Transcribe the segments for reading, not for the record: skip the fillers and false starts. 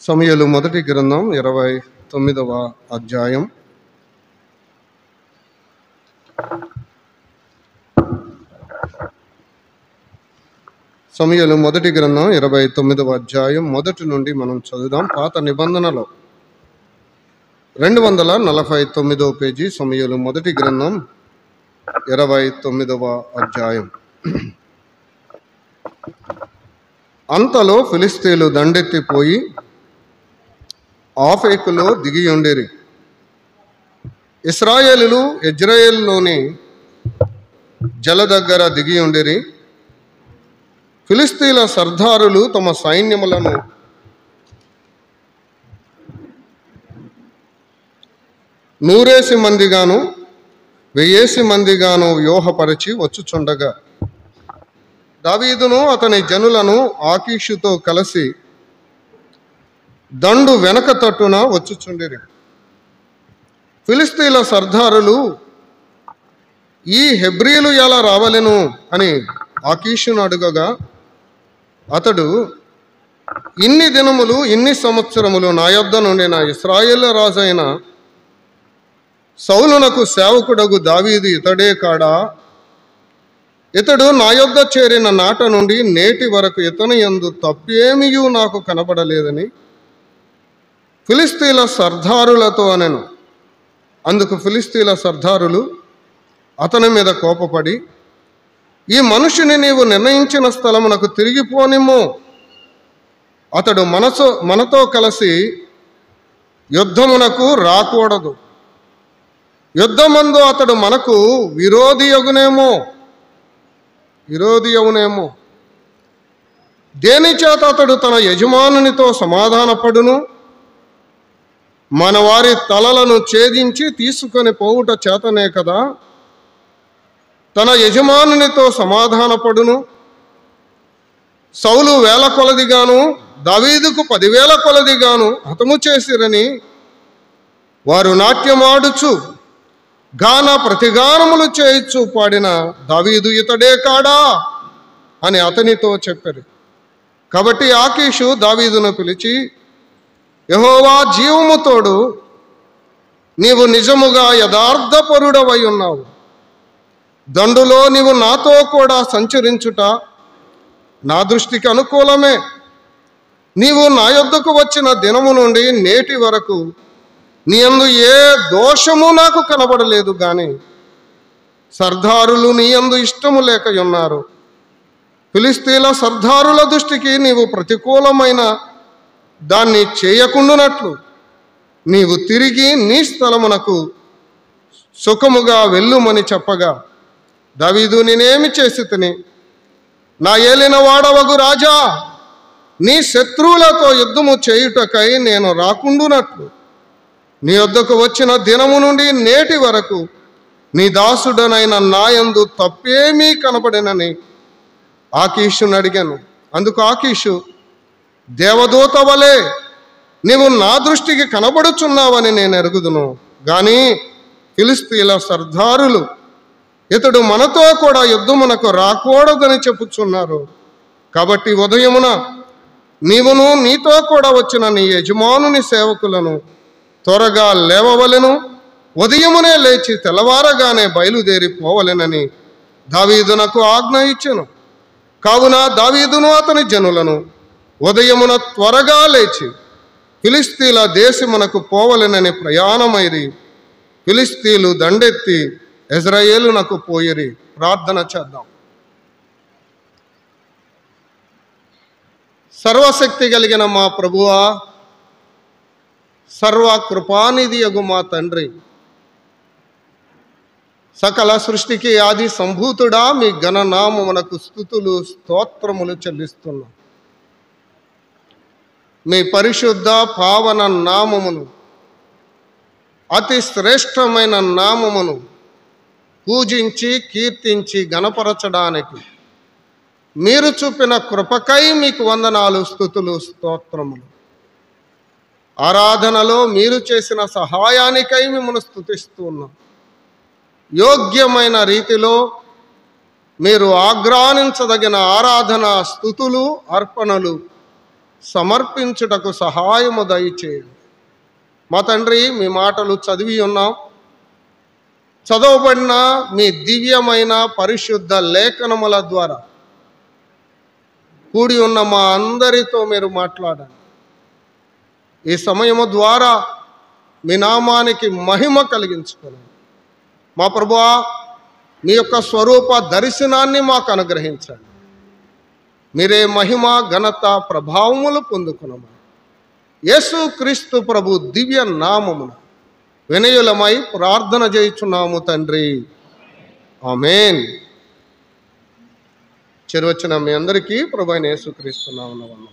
సమూయేలు మొదటి గ్రంథం 29వ అధ్యాయం. సమూయేలు మొదటి గ్రంథం 29వ అధ్యాయం మొదటి నుండి మనం చదువుదాం. పాత నిబంధనలో 249వ పేజీ, సమూయేలు మొదటి గ్రంథం 29వ అధ్యాయం. అంతలో ఫిలిష్తీయులు దండెత్తిపోయి ఆఫెకులో దిగి ఉండేరి. ఇశ్రాయేలులు యెజ్రెయేలులోని జల దగ్గర దిగి ఉండేరి. ఫిలిష్తీయుల సర్దారులు తమ సైన్యములను నూరేసి మందిగాను 1000 మందిగాను వ్యూహపరిచి వచ్చుచుండగా దావీదును అతని జనులను ఆకీషుతో కలిసి దండు వెనక తట్టున వచ్చుచుండిరి. ఫిలిష్తీయుల సర్దారులు, ఈ హెబ్రీలు ఎలా రావలెను అని ఆకీషును అడుగగా అతడు, ఇన్ని దినములు ఇన్ని సంవత్సరములు నా యొద్ద నుండిన ఇశ్రాయేలు రాజు అయిన సౌలునకు సేవకుడగు దావీదు ఇతడే కాడా? ఇతడు నా యొద్ద చేరిన నాట నుండి నేటి వరకు ఇతని యందు తప్పేమియూ నాకు కనబడలేదని ఫిలిష్తీయుల సర్దారులతో అనెను. అందుకు ఫిలిష్తీయుల సర్దారులు అతని మీద కోపపడి, ఈ మనుషుని నీవు నిర్ణయించిన స్థలమునకు తిరిగిపోనిమ్ము. అతడు మనతో కలిసి యుద్ధమునకు రాకూడదు. యుద్ధమందు అతడు మనకు విరోధి అవునేమో. దేని చేత అతడు తన యజమానునితో సమాధానపడును? మన వారి తలలను ఛేదించి తీసుకొని పోవుట చేతనే కదా తన యజమానునితో సమాధానపడును. సౌలు 1000 కొలదిగాను దావీదుకు 10,000 కొలదిగాను హతము చేసిరని వారు నాట్యమాడుచు గాన ప్రతిగానములు చేయిచు పాడిన దావీదు ఇతడే కాడా అని అతనితో చెప్పారు. కాబట్టి ఆకీషు దావీదును పిలిచి, యెహోవా జీవము తోడు, నీవు నిజముగా యథార్థపరుడవై ఉన్నావు. దండులో నీవు నాతో కూడా సంచరించుట నా దృష్టికి అనుకూలమే. నీవు నా యొద్దకు వచ్చిన దినము నుండి నేటి వరకు నీ యందు ఏ దోషము నాకు కనబడలేదు గాని సర్దారులు నీ యందు ఇష్టము లేక ఉన్నారు. ఫిలిష్తీయుల సర్దారుల దృష్టికి నీవు ప్రతికూలమైన దాన్ని చేయకుండునట్లు నీవు తిరిగి నీ స్థలమునకు సుఖముగా వెళ్ళుమని చెప్పగా దావీదు, నేనేమి చేసి తిని? నా ఏలిన వాడవగు రాజా, నీ శత్రువులతో యుద్ధము చేయుటకై నేను రాకుండునట్లు నీ వద్దకు వచ్చిన దినము నుండి నేటి వరకు నీ దాసుడనైన నాయందు తప్పేమీ కనపడినని ఆకీషును అడిగాను. అందుకు ఆకీషు, దేవదూత వలె నీవు నా దృష్టికి కనబడుచున్నావని నేను ఎరుగుదును గాని ఫిలిష్తీయుల సర్దారులు ఇతడు మనతో కూడా యుద్ధమునకు రాకూడదని చెప్పుచున్నారు. కాబట్టి ఉదయమున నీవును నీతో కూడా వచ్చిన నీ యజమానుని సేవకులను త్వరగా లేవవలెను. ఉదయమునే లేచి తెల్లవారగానే బయలుదేరి పోవలెనని దావీదునకు ఆజ్ఞ ఇచ్చెను. కావున దావీదును అతని జనులను ఉదయమున త్వరగా లేచి ఫిలిష్తీయుల దేశమునకు పోవలెనని ప్రయాణమైరి. ఫిలిష్తీయులు దండెత్తి యెజ్రెయేలునకు పోయిరి. ప్రార్థన చేద్దాం. సర్వశక్తి కలిగిన మా ప్రభువా, సర్వ కృపానిధి యగు మా తండ్రి, సకల సృష్టికి ఆది సంభూతుడా, మీ ఘననామమునకు స్తుతులు స్తోత్రములు చెల్లిస్తున్నాం. మీ పరిశుద్ధ పావన నామమును, అతి శ్రేష్టమైన నామమును పూజించి కీర్తించి గణపరచడానికి మీరు చూపిన కృపకై మీకు వందనాలు, స్తుతులు స్తోత్రములు. ఆరాధనలో మీరు చేసిన సహాయానికై మిమ్మల్ని స్తుతిస్తూ ఉన్నాం. యోగ్యమైన రీతిలో మీరు ఆగ్రానించదగిన ఆరాధన స్తుతులు అర్పణలు సమర్పించుటకు సహాయము దయచేయండి. మా తండ్రి, మీ మాటలు చదివి ఉన్నాం. చదవబడిన మీ దివ్యమైన పరిశుద్ధ లేఖనముల ద్వారా కూడి ఉన్న మా అందరితో మీరు మాట్లాడండి. ఈ సమయము ద్వారా మీ నామానికి మహిమ కలిగించుకోండి. మా ప్రభువా, మీ యొక్క స్వరూప దర్శనాన్ని మాకు అనుగ్రహించండి. మీరే మహిమ, ఘనత, ప్రభావములు పొందుకున్నాము. యేసు క్రీస్తు ప్రభు దివ్య నామమున వినయులమై ప్రార్థన చేయుచున్నాము తండ్రి, ఆమేన్. చేరువచ్చిన మీ అందరికీ ప్రభు అయిన యేసు క్రీస్తు నామమున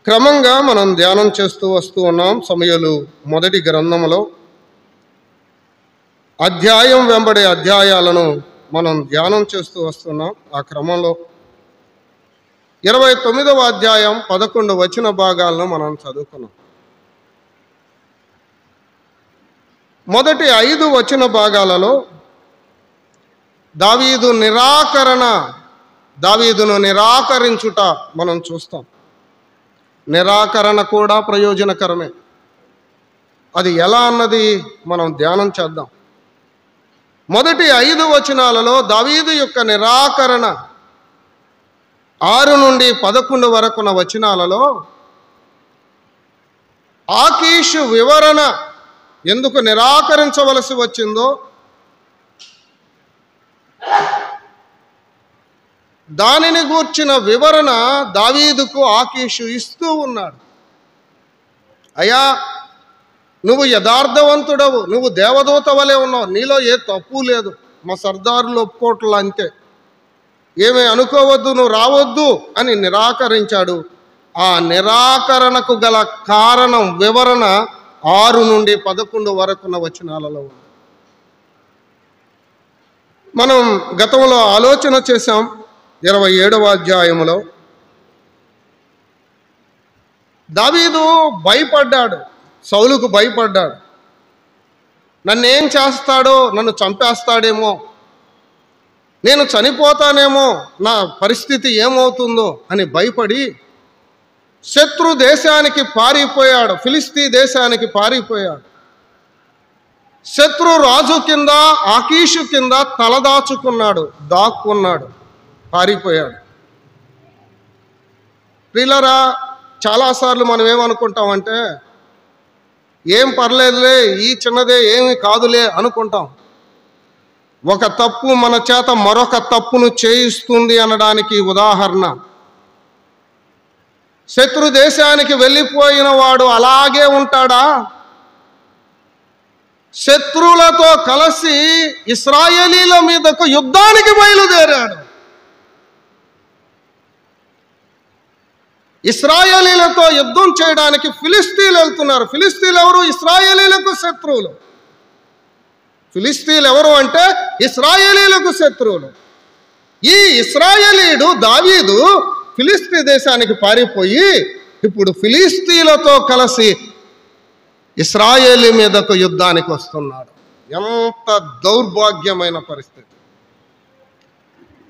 క్రమంగా మనం ధ్యానం చేస్తూ వస్తూ ఉన్నాం. సమూయేలు మొదటి గ్రంథములో అధ్యాయం వెంబడి అధ్యాయాలను మనం ధ్యానం చేస్తూ వస్తున్నాం. ఆ క్రమంలో 29వ అధ్యాయం 11 వచన భాగాలను మనం చదువుకున్నాం. మొదటి 5 వచన భాగాలలో దావీదును నిరాకరించుట మనం చూస్తాం. నిరాకరణ కూడా ప్రయోజనకరమే. అది ఎలా అన్నది మనం ధ్యానం చేద్దాం. మొదటి 5 వచనాలలో దావీదు యొక్క నిరాకరణ, 6 నుండి 11 వరకున్న వచనాలలో ఆకీషు వివరణ, ఎందుకు నిరాకరించవలసి వచ్చిందో దానిని గూర్చిన వివరణ దావీదుకు ఆకీషు ఇస్తూ ఉన్నాడు. అయ్యా, నువ్వు యథార్థవంతుడవు, నువ్వు దేవదూత వలె ఉన్నావు, నీలో ఏ తప్పు లేదు, మా సర్దారులు ఒప్పుకోవట్లా అంతే, ఏమీ అనుకోవద్దు, నువ్వు రావద్దు అని నిరాకరించాడు. ఆ నిరాకరణకు గల కారణం వివరణ 6 నుండి 11 వరకున్న వచనాలలో ఉంది. మనం గతంలో ఆలోచన చేశాం. 27వ అధ్యాయములో దావీదు భయపడ్డాడు, సౌలుకు భయపడ్డాడు. నన్నేం చేస్తాడో, నన్ను చంపేస్తాడేమో, నేను చనిపోతానేమో, నా పరిస్థితి ఏమవుతుందో అని భయపడి శత్రు దేశానికి పారిపోయాడు, ఫిలిస్తీ దేశానికి పారిపోయాడు. శత్రు రాజు కింద, ఆకీషు కింద తలదాచుకున్నాడు, దాక్కున్నాడు, పారిపోయాడు. ప్రియులారా, చాలాసార్లు మనం ఏమనుకుంటామంటే, ఏం పర్లేదులే, ఈ చిన్నదే ఏమి కాదులే అనుకుంటాం. ఒక తప్పు మన చేత మరొక తప్పును చేయిస్తుంది అనడానికి ఉదాహరణ, శత్రు దేశానికి వెళ్ళిపోయిన వాడు అలాగే ఉంటాడా? శత్రువులతో కలిసి ఇశ్రాయేలీల మీదకు యుద్ధానికి బయలుదేరాడు. ఇశ్రాయేలీలతో యుద్ధం చేయడానికి ఫిలిస్తీన్లు వెళ్తున్నారు. ఫిలిస్తీన్లు ఎవరు? ఇశ్రాయేలీలకు శత్రువులు. ఫిలిస్తీన్లు ఎవరు అంటే ఇశ్రాయేలీలకు శత్రువులు. ఈ ఇశ్రాయేలీయుడు దావీదు ఫిలిస్తీ దేశానికి పారిపోయి ఇప్పుడు ఫిలిస్తీన్లతో కలిసి ఇశ్రాయేలీ మీదకు యుద్ధానికి వస్తున్నాడు. ఎంత దౌర్భాగ్యమైన పరిస్థితి!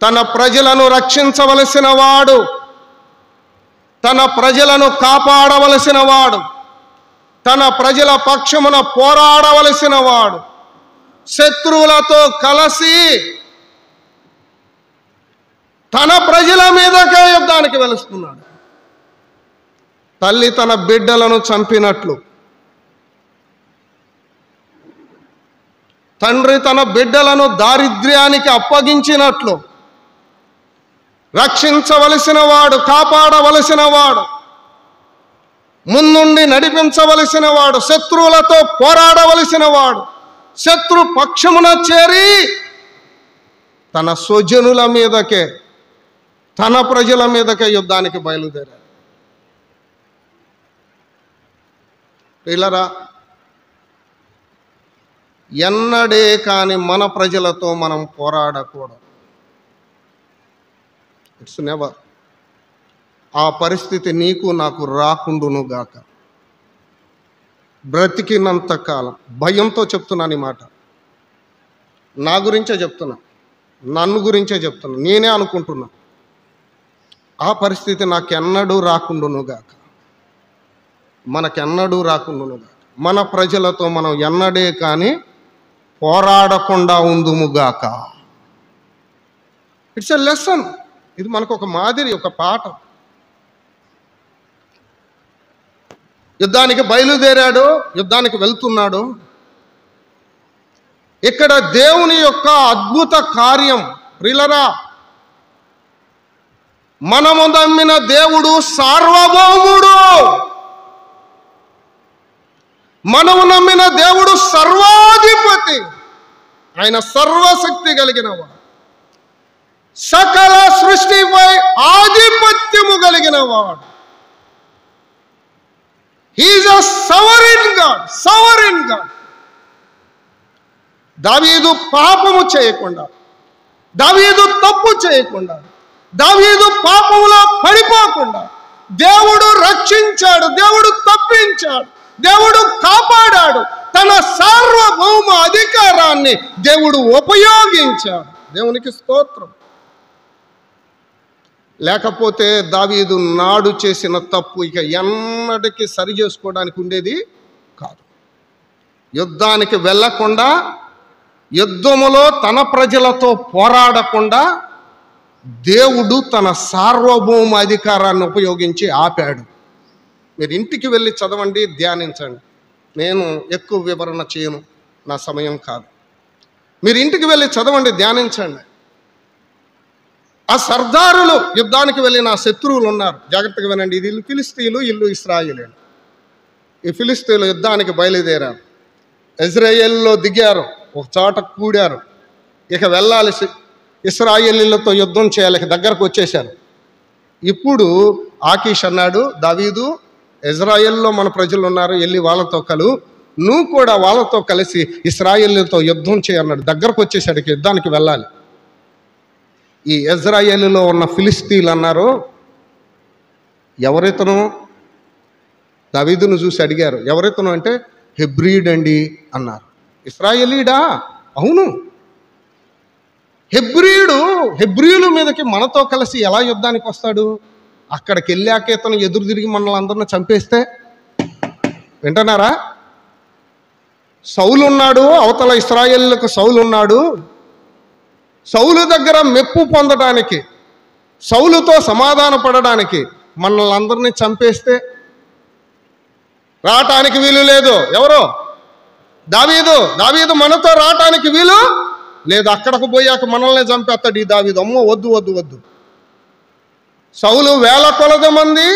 తన ప్రజలను రక్షించవలసిన వాడు, తన ప్రజలను కాపాడవలసిన వాడు, తన ప్రజల పక్షమున పోరాడవలసిన వాడు శత్రువులతో కలిసి తన ప్రజల మీదకే యుద్ధానికి వెలుస్తున్నాడు. తల్లి తన బిడ్డలను చంపినట్లు, తండ్రి తన బిడ్డలను దారిద్ర్యానికి అప్పగించినట్లు రక్షించవలసిన వాడు, కాపాడవలసిన వాడు, ముందుండి నడిపించవలసిన వాడు, శత్రువులతో పోరాడవలసిన వాడు శత్రు పక్షమున చేరి తన స్వజనుల మీదకే, తన ప్రజల మీదకే యుద్ధానికి బయలుదేరాడు. పిల్లరా, ఎన్నడే కాని మన ప్రజలతో మనం పోరాడకూడదు. It's never. ఆ పరిస్థితి నీకు నాకు రాకుండును గాక. బ్రతికినంత కాలం భయంతో చెప్తున్నాను ఈ మాట. నా గురించే చెప్తున్నా, నన్ను గురించే చెప్తున్నా, నేనే అనుకుంటున్నా. ఆ పరిస్థితి నాకెన్నడూ రాకుండునుగాక, మనకెన్నడూ రాకుండునుగాక. మన ప్రజలతో మనం ఎన్నడే కానీ పోరాడకుండా ఉందుముగాక. It's a lesson. ఇది మనకు ఒక మాదిరి, ఒక పాఠం. యుద్ధానికి బయలుదేరాడు, యుద్ధానికి వెళ్తున్నాడు. ఇక్కడ దేవుని యొక్క అద్భుత కార్యం ప్రియులారా, మనము నమ్మిన దేవుడు సార్వభౌముడు. మనము నమ్మిన దేవుడు సర్వాధిపతి. ఆయన సర్వశక్తి కలిగినవాడు, సకల సృష్టిపై ఆధిపత్యము కలిగినవాడు. He is a sovereign God, sovereign God. దావీదు పాపము చేయకుండా, దావీదు తప్పు చేయకుండా, దావీదు పాపములో పడిపోకుండా దేవుడు రక్షించాడు, దేవుడు తప్పించాడు, దేవుడు కాపాడాడు. తన సార్వభౌమ అధికారాన్ని దేవుడు ఉపయోగించాడు. దేవునికి స్తోత్రం. లేకపోతే దావీదు నాడు చేసిన తప్పు ఇక ఎన్నటికీ సరి చేసుకోవడానికి ఉండేది కాదు. యుద్ధానికి వెళ్ళకుండా, యుద్ధములో తన ప్రజలతో పోరాడకుండా దేవుడు తన సార్వభౌమ అధికారాన్ని ఉపయోగించి ఆపాడు. మీరు ఇంటికి వెళ్ళి చదవండి, ధ్యానించండి. నేను ఎక్కువ వివరణ చేయను, నా సమయం కాదు. మీరు ఇంటికి వెళ్ళి చదవండి, ధ్యానించండి. ఆ సర్దారులు యుద్ధానికి వెళ్ళిన శత్రువులు ఉన్నారు. జాగ్రత్తగా వినండి. ఇది ఇల్లు ఫిలిస్తీయులు, ఇల్లు ఇశ్రాయేలీయులు. ఈ ఫిలిస్తీయులు యుద్ధానికి బయలుదేరారు, ఇజ్రాయేలులో దిగారు, ఒక చోట కూడారు. ఇక వెళ్ళాలి, ఇశ్రాయేలీలతో యుద్ధం చేయాలి, దగ్గరకు వచ్చేశారు. ఇప్పుడు ఆకీష్ అన్నాడు, దావీదు, ఇజ్రాయేల్లో మన ప్రజలు ఉన్నారు, వెళ్ళి వాళ్ళతో నువ్వు కూడా వాళ్ళతో కలిసి ఇశ్రాయేలీలతో యుద్ధం చేయన్నాడు. దగ్గరకు వచ్చేసాడు, యుద్ధానికి వెళ్ళాలి. ఈ ఇజ్రాయేలులో ఉన్న ఫిలిస్తీన్లు అన్నారు, ఎవరితను? దావీదును చూసి అడిగారు, ఎవరితను అంటే హెబ్రీడ్ అండి అన్నారు. ఇశ్రాయేలీడా? అవును. హెబ్రీయుల మీదకి మనతో కలిసి ఎలా యుద్ధానికి వస్తాడు? అక్కడికి వెళ్ళాక ఇతను ఎదురు తిరిగి మనల్ని అందరిని చంపేస్తే వింటున్నారా? సౌలు ఉన్నాడు, అవతల ఇశ్రాయేలులకు సౌలు ఉన్నాడు. సౌలు దగ్గర మెప్పు పొందడానికి, సౌలుతో సమాధాన పడడానికి మనల్ని అందరినీ చంపేస్తే రావటానికి వీలు లేదు. ఎవరో దావీదు మనతో రావటానికి వీలు లేదు. అక్కడకు పోయాక మనల్ని చంపేస్తాడు ఈ దావీదు. అమ్మో, వద్దు వద్దు వద్దు. సౌలు 1000 కొలది మంది,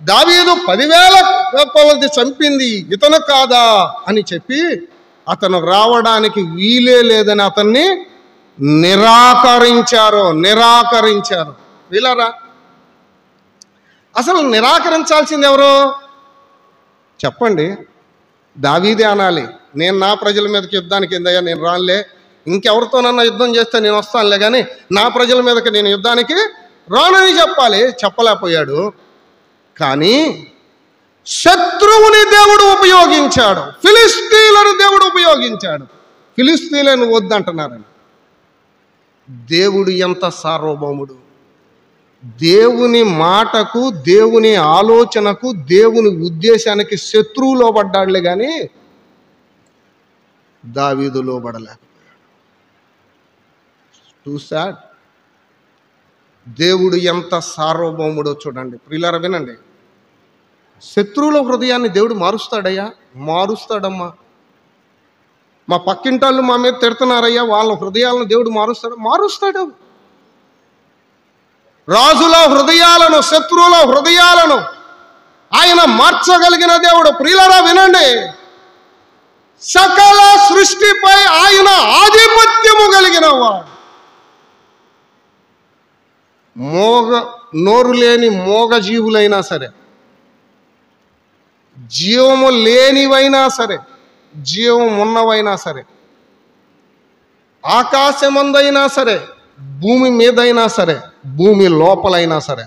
దావీదు 10,000 కొలది చంపింది ఇతను కాదా అని చెప్పి అతను రావడానికి వీలే లేదని అతన్ని నిరాకరించారు. వీళ్ళరా, అసలు నిరాకరించాల్సింది ఎవరు చెప్పండి? దావీదే అనాలి. నేను నా ప్రజల మీదకి యుద్ధానికి ఏందయ్యా, నేను రానులే, ఇంకెవరితోనన్నా యుద్ధం చేస్తే నేను వస్తానులే, కానీ నా ప్రజల మీదకి నేను యుద్ధానికి రానని చెప్పాలి. చెప్పలేకపోయాడు. కానీ శత్రువుని దేవుడు ఉపయోగించాడు, ఫిలిస్తీన్లను దేవుడు ఉపయోగించాడు. ఫిలిస్తీన్లను వద్దంటున్నారని. దేవుడు ఎంత సార్వభౌముడు! దేవుని మాటకు, దేవుని ఆలోచనకు, దేవుని ఉద్దేశానికి శత్రువు లోబడ్డాడులే కానీ దావీదు లోబడలేకపోయాడు. Two sad. దేవుడు ఎంత సార్వభౌముడో చూడండి. ప్రియులారా వినండి, శత్రువుల హృదయాన్ని దేవుడు మారుస్తాడయ్యా, మారుస్తాడమ్మా. మా పక్కింటాళ్ళు మా మీద తిడుతున్నారయ్యా, వాళ్ళ హృదయాలను దేవుడు మారుస్తాడు. రాజుల హృదయాలను, శత్రువుల హృదయాలను ఆయన మార్చగలిగిన దేవుడు. ప్రియులారా వినండి, సకల సృష్టిపై ఆయన ఆధిపత్యము కలిగిన వాడు. నోరు లేని మోగజీవులైనా సరే, జీవము లేనివైనా సరే, జీవం ఉన్నవైనా సరే, ఆకాశమందైనా సరే, భూమి మీదైనా సరే, భూమి లోపలైనా సరే,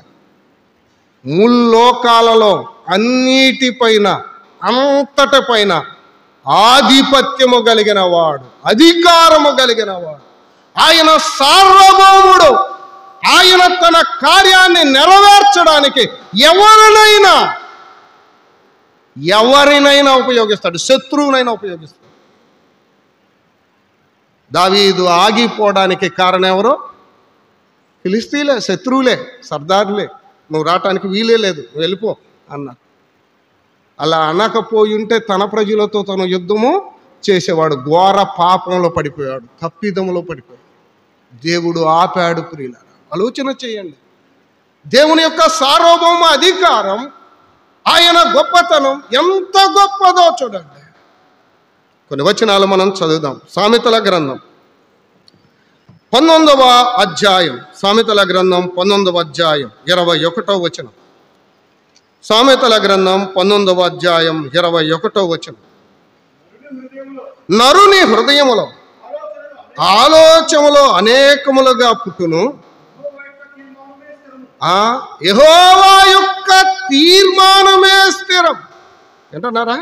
ముల్లోకాలలో అన్నిటిపైన, అంతటిపైన ఆధిపత్యము కలిగిన వాడు, అధికారము కలిగిన వాడు. ఆయన సార్వభౌముడు. ఆయన తన కార్యాన్ని నెరవేర్చడానికి ఎవరినైనా ఉపయోగిస్తాడు, శత్రువునైనా ఉపయోగిస్తాడు. దావీదు ఆగిపోవడానికి కారణం ఎవరు? ఫిలిస్తీన్లే, శత్రువులే, సర్దారులే. నువ్వు రావటానికి వీలే లేదు, నువ్వు వెళ్ళిపో అన్నారు. అలా అనకపోయి ఉంటే తన ప్రజలతో తను యుద్ధము చేసేవాడు. ఘోర పాపంలో పడిపోయాడు, తప్పిదములో పడిపోయాడు. దేవుడు ఆపాడు. ప్రియులారా, ఆలోచన చేయండి. దేవుని యొక్క సార్వభౌమ అధికారం, ఆయన గొప్పతనం ఎంత గొప్పదో చూడండి. కొన్ని వచనాలు మనం చదువుదాం. సామెతల గ్రంథం 19వ అధ్యాయం, సామెతల గ్రంథం 19వ అధ్యాయం 21వ వచనం. సామెతల గ్రంథం 19వ అధ్యాయం 21వ వచనం. నరుని హృదయములో ఆలోచనలో అనేకములుగా పుట్టును, యెహోవా యొక్క తీర్మానమే స్థిరం. ఏంటన్నారా?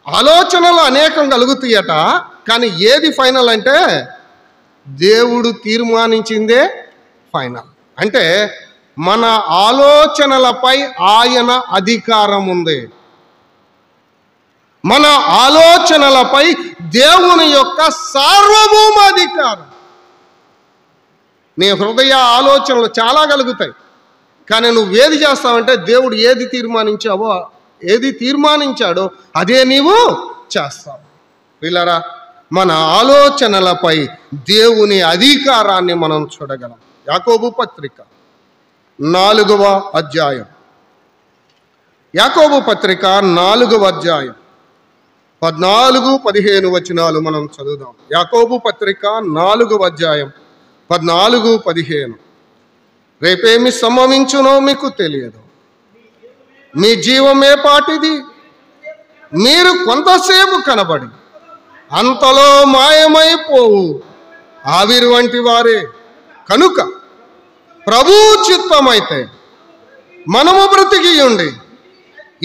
ఆలోచనలు అనేకం కలుగుతాయట, కానీ ఏది ఫైనల్ అంటే దేవుడు తీర్మానించిందే ఫైనల్. అంటే మన ఆలోచనలపై ఆయన అధికారం ఉంది. మన ఆలోచనలపై దేవుని యొక్క సార్వభౌమ అధికారం. నీ హృదయ ఆలోచనలు చాలా కలుగుతాయి, కానీ నువ్వేది చేస్తావంటే దేవుడు ఏది తీర్మానించాడో అదే నీవు చేస్తావు. వీళ్ళరా, మన ఆలోచనలపై దేవుని అధికారాన్ని మనం చూడగలం. యాకోబు పత్రిక 4వ అధ్యాయం, యాకోబు పత్రిక 4వ అధ్యాయం 14-15 వచనాలు మనం చదువుదాం. యాకోబు పత్రిక 4వ అధ్యాయం 14-15. రేపేమి సంభవించునో మీకు తెలియదు, మీ జీవమే పాటిది. మీరు కొంతసేపు కనబడి అంతలో మాయమైపోవు ఆవిరి వంటి వారే. కనుక ప్రభు చిత్తమైతే మనము బ్రతికి ఉండి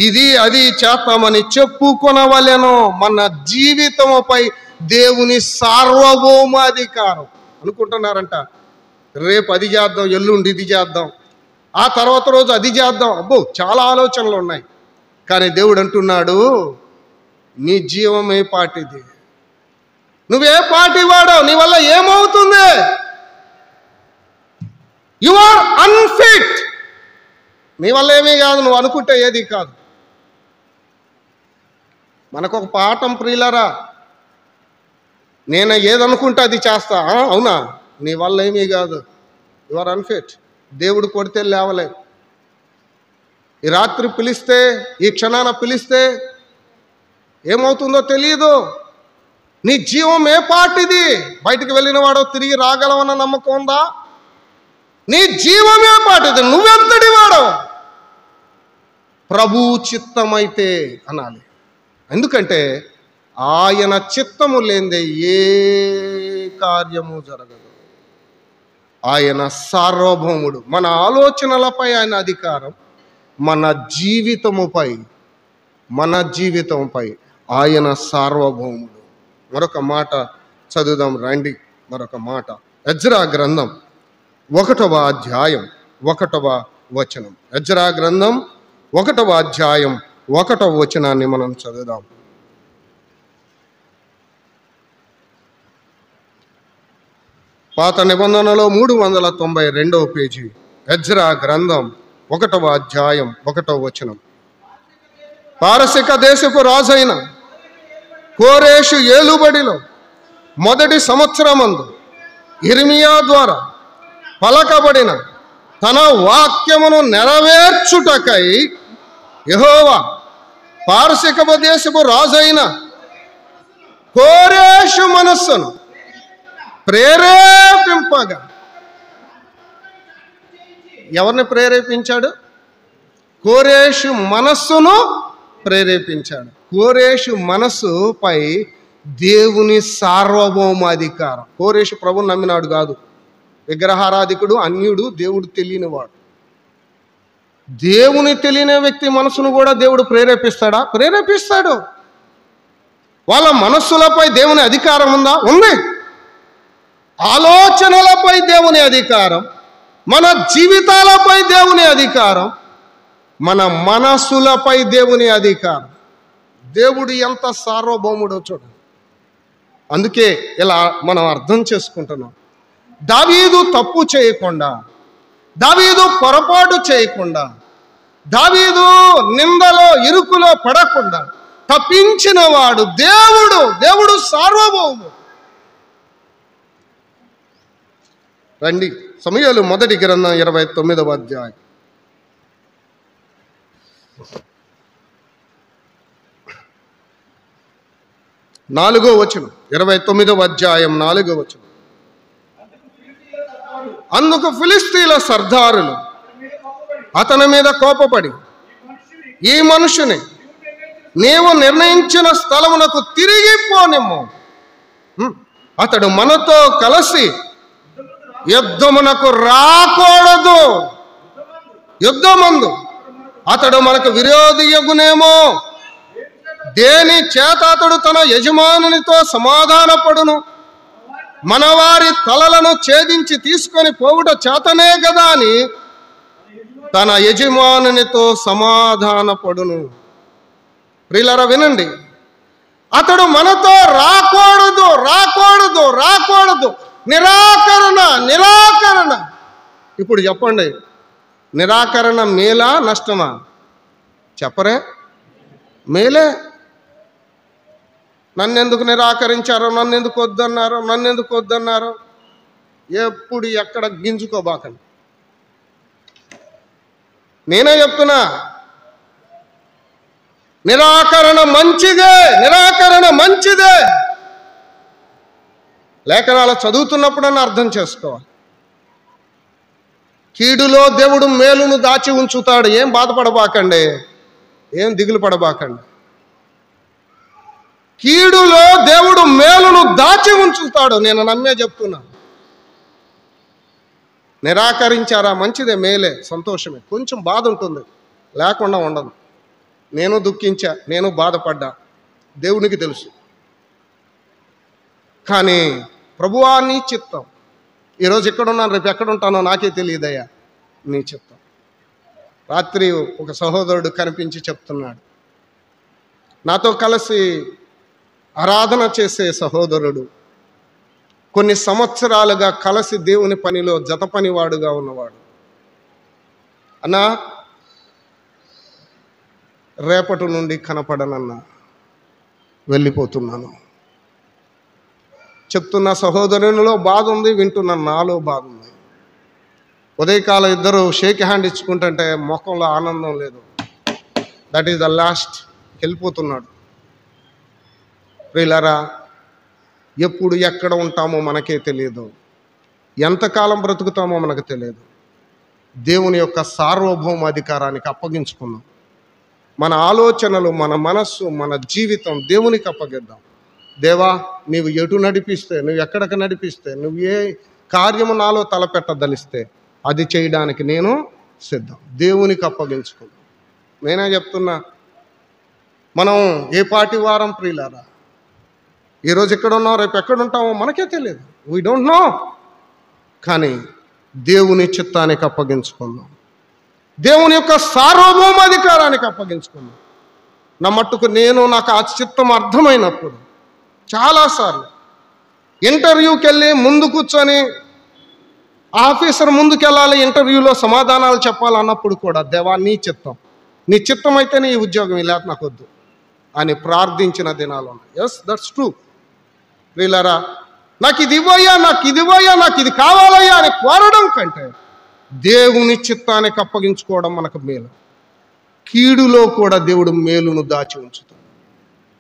ఇది అది చేస్తామని చెప్పుకొనవలెను. మన జీవితముపై దేవుని సార్వభౌమ అధికారం. అనుకుంటున్నారంట, రేపు అది చేద్దాం, ఎల్లుండి ఇది చేద్దాం, ఆ తర్వాత రోజు అది చేద్దాం. అబ్బో, చాలా ఆలోచనలు ఉన్నాయి. కానీ దేవుడు అంటున్నాడు, నీ జీవమే పాటిది. నువ్వే పాటి వాడవు, నీ వల్ల ఏమవుతుంది? You are unfit. నీ వల్ల ఏమీ కాదు, నువ్వు అనుకుంటే ఏది కాదు. మనకొక పాఠం ప్రియులరా, నేను ఏదనుకుంటే అది చేస్తా. అవునా? నీ వల్ల ఏమీ కాదు, యు ఆర్ అన్ఫిట్. దేవుడు కొడితే లేవలే. ఈ రాత్రి పిలిస్తే, ఈ క్షణాన పిలిస్తే ఏమవుతుందో తెలియదు. నీ జీవం ఏ పాటిది? బయటికి వెళ్ళిన వాడు తిరిగి రాగలవన్న నమ్మకం ఉందా? నీ జీవమే పాటిది. నువ్వెంతటి వాడవు? ప్రభు చిత్తమైతే అనాలి. ఎందుకంటే ఆయన చిత్తము లేనిదే ఏ కార్యము జరగదు. ఆయన సార్వభౌముడు. మన ఆలోచనలపై ఆయన అధికారం, మన జీవితంపై ఆయన సార్వభౌముడు. మరొక మాట చదువుదాం రండి. మరొక మాట, ఎజ్రా గ్రంథం 1వ అధ్యాయం 1వ వచనం. ఎజ్రా గ్రంథం 1వ అధ్యాయం 1వ వచనాన్ని మనం చదువుదాం. పాత నిబంధనలో 392వ పేజీ, ఎజ్రా గ్రంథం 1వ అధ్యాయం 1వ వచనం. పారసిక దేశపు రాజైన కోరేషు ఏలుబడిలో మొదటి సంవత్సరమందు ఇర్మియా ద్వారా పలకబడిన తన వాక్యమును నెరవేర్చుటకై యెహోవా పారసిక దేశపు రాజైన కోరేషు మనస్సును ప్రేరేపింపగా. ఎవరిని ప్రేరేపించాడు? కోరేషు మనస్సును ప్రేరేపించాడు. కోరేషు మనస్సుపై దేవుని సార్వభౌమ అధికారం. కోరేషు ప్రభుని నమ్మినాడు కాదు, విగ్రహారాధికుడు, అన్యుడు, దేవుడు తెలియనివాడు. దేవుని తెలియని వ్యక్తి మనసును కూడా దేవుడు ప్రేరేపిస్తాడా? ప్రేరేపిస్తాడు. వాళ్ళ మనస్సులపై దేవుని అధికారం ఉందా? ఉంది. ఆలోచనలపై దేవుని అధికారం, మన జీవితాలపై దేవుని అధికారం, మన మనసులపై దేవుని అధికారం. దేవుడు ఎంత సార్వభౌముడో చూడండి. అందుకే ఇలా మనం అర్థం చేసుకుంటున్నాం. దావీదు తప్పు చేయకుండా, దావీదు పొరపాటు చేయకుండా, దావీదు నిందలో ఇరుకులో పడకుండా తప్పించిన వాడు దేవుడు. దేవుడు సార్వభౌముడు. రండి, సమూయేలు మొదటి గ్రంథం 29వ అధ్యాయం. నాలుగో వచనం, 29వ అధ్యాయం 4వ వచనం. అందుకు ఫిలిష్తీయుల సర్దారులు అతని మీద కోపపడి, ఈ మనుషుని నీవు నిర్ణయించిన స్థలమునకు తిరిగి పోనిమ్ము. అతడు మనతో కలిసి యుద్ధమునకు రాకూడదు. యుద్ధమందు అతడు మనకు విరోధియగునేమో. దేని చేత అతడు తన యజమానునితో సమాధానపడును? మనవారి తలలను ఛేదించి తీసుకొని పోవుట చేతనే కదా అని తన యజమానునితో సమాధానపడును. ప్రియులారా వినండి, అతడు మనతో రాకూడదు, రాకూడదు, రాకూడదు. నిరాకరణ, నిరాకరణ. ఇప్పుడు చెప్పండి, నిరాకరణ మేలా నష్టమా? చెప్పరే. మేలే. నన్నెందుకు నిరాకరించారో, నన్నెందుకు వద్దన్నారో, నన్నెందుకు వద్దన్నారో ఎప్పుడు ఎక్కడ గింజుకోబాకండి. నేనే చెప్తున్నా, నిరాకరణ మంచిదే, నిరాకరణ మంచిదే. లేఖనాలు చదువుతున్నప్పుడన్నా అర్థం చేసుకోవాలి. కీడులో దేవుడు మేలును దాచి ఉంచుతాడు. ఏం బాధపడబాకండి, ఏం దిగులు పడబాకండి. కీడులో దేవుడు మేలును దాచి ఉంచుతాడు. నేను నమ్మే చెప్తున్నా. నిరాకరించారా, మంచిదే, మేలే, సంతోషమే. కొంచెం బాధ ఉంటుంది, లేకుండా ఉండదు. నేను దుఃఖించా, నేను బాధపడ్డా, దేవునికి తెలుసు. కానీ ప్రభువా నీ చిత్తం. ఈరోజు ఎక్కడున్నాను, రేపు ఎక్కడుంటానో నాకే తెలియదయ్యా, నీ చిత్తం. రాత్రి ఒక సహోదరుడు కనిపించి చెప్తున్నాడు, నాతో కలిసి ఆరాధన చేసే సహోదరుడు, కొన్ని సంవత్సరాలుగా కలిసి దేవుని పనిలో జత పనివాడుగా ఉన్నవాడు. అన్నా, రేపటి నుండి కనపడనన్నా, వెళ్ళిపోతున్నాను. చెప్తున్న సహోదరునిలో బాధ ఉంది, వింటున్న నాలో బాధ ఉంది. ఉదయకాలం ఇద్దరు షేక్ హ్యాండ్ ఇచ్చుకుంటుంటే ముఖంలో ఆనందం లేదు. That is the last. వెళ్ళిపోతున్నాడు. ప్రియులారా, ఎప్పుడు ఎక్కడ ఉంటామో మనకే తెలియదు, ఎంతకాలం బ్రతుకుతామో మనకు తెలియదు. దేవుని యొక్క సార్వభౌమ అధికారానికి అప్పగించుకుందాం. మన ఆలోచనలు, మన మనస్సు, మన జీవితం దేవునికి అప్పగిద్దాం. దేవా, నీవు ఎటు నడిపిస్తే, నువ్వు ఎక్కడికి నడిపిస్తే, నువ్వు ఏ కార్యము నాలో తలపెట్టదలిస్తే అది చేయడానికి నేను సిద్ధం. దేవునికి అప్పగించుకుందాం. నేనే చెప్తున్నా, మనం ఏ పాటి వారం ప్రియులారా, ఈరోజు ఎక్కడ ఉన్నాం, రేపు ఎక్కడ ఉంటామో మనకే తెలియదు. We don't know. కానీ దేవుని చిత్తానికి అప్పగించుకుందాం. దేవుని యొక్క సార్వభౌమాధికారానికి అప్పగించుకుందాం. నా మట్టుకు నాకు ఆ చిత్తం అర్థమైనప్పుడు చాలాసార్లు ఇంటర్వ్యూకి వెళ్ళి ముందు కూర్చొని ఆఫీసర్ ముందుకెళ్ళాలి, ఇంటర్వ్యూలో సమాధానాలు చెప్పాలన్నప్పుడు కూడా, దేవా నీ చిత్తం అయితేనే ఈ ఉద్యోగం, ఇలా నాకు వద్దు అని ప్రార్థించిన దినాలు ఉన్నాయి. Yes, that's true. వీళ్ళరా, నాకు ఇది ఇవ్వయ్యా, నాకు ఇది ఇవ్వయ్యా, నాకు ఇది కావాలయ్యా అని కోరడం కంటే దేవుని చిత్తానికి అప్పగించుకోవడం మనకు మేలు. కీడులో కూడా దేవుడు మేలును దాచి ఉంచుతాడు.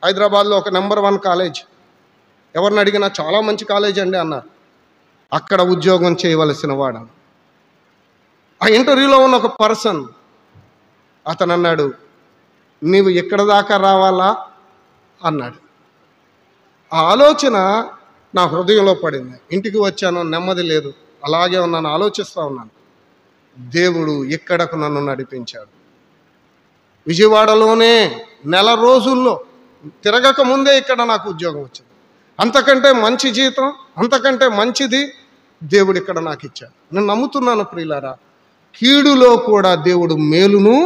హైదరాబాద్లో ఒక నెంబర్ 1 కాలేజ్, ఎవరిని అడిగినా చాలా మంచి కాలేజ్ అండి అన్నారు. అక్కడ ఉద్యోగం చేయవలసిన వాడు. ఆ ఇంటర్వ్యూలో ఉన్న ఒక పర్సన్, అతను అన్నాడు, నీవు ఎక్కడ దాకా రావాలా అన్నాడు. ఆ ఆలోచన నా హృదయంలో పడింది. ఇంటికి వచ్చాను, నెమ్మది లేదు, అలాగే ఉన్నాను, ఆలోచిస్తూ ఉన్నాను. దేవుడు ఎక్కడకు నన్ను నడిపించాడు. విజయవాడలోనే నెల రోజుల్లో తిరగక ముందే ఇక్కడ నాకు ఉద్యోగం వచ్చింది. అంతకంటే మంచి జీతం, అంతకంటే మంచిది దేవుడు ఇక్కడ నాకు ఇచ్చాడు. నేను నమ్ముతున్నాను ప్రియులారా, కీడులో కూడా దేవుడు మేలును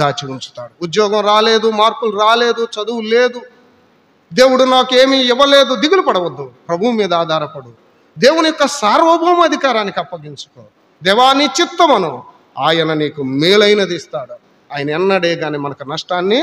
దాచి ఉంచుతాడు. ఉద్యోగం రాలేదు, మార్కులు రాలేదు, చదువు లేదు, దేవుడు నాకేమీ ఇవ్వలేదు, దిగులు పడవద్దు. ప్రభువు మీద ఆధారపడు. దేవుని యొక్క సార్వభౌమ అధికారానికి అప్పగించుకో. దేవా నీ చిత్తమను, ఆయన నీకు మేలైనది ఇస్తాడు. ఆయన ఎన్నడే కానీ మనకు నష్టాన్ని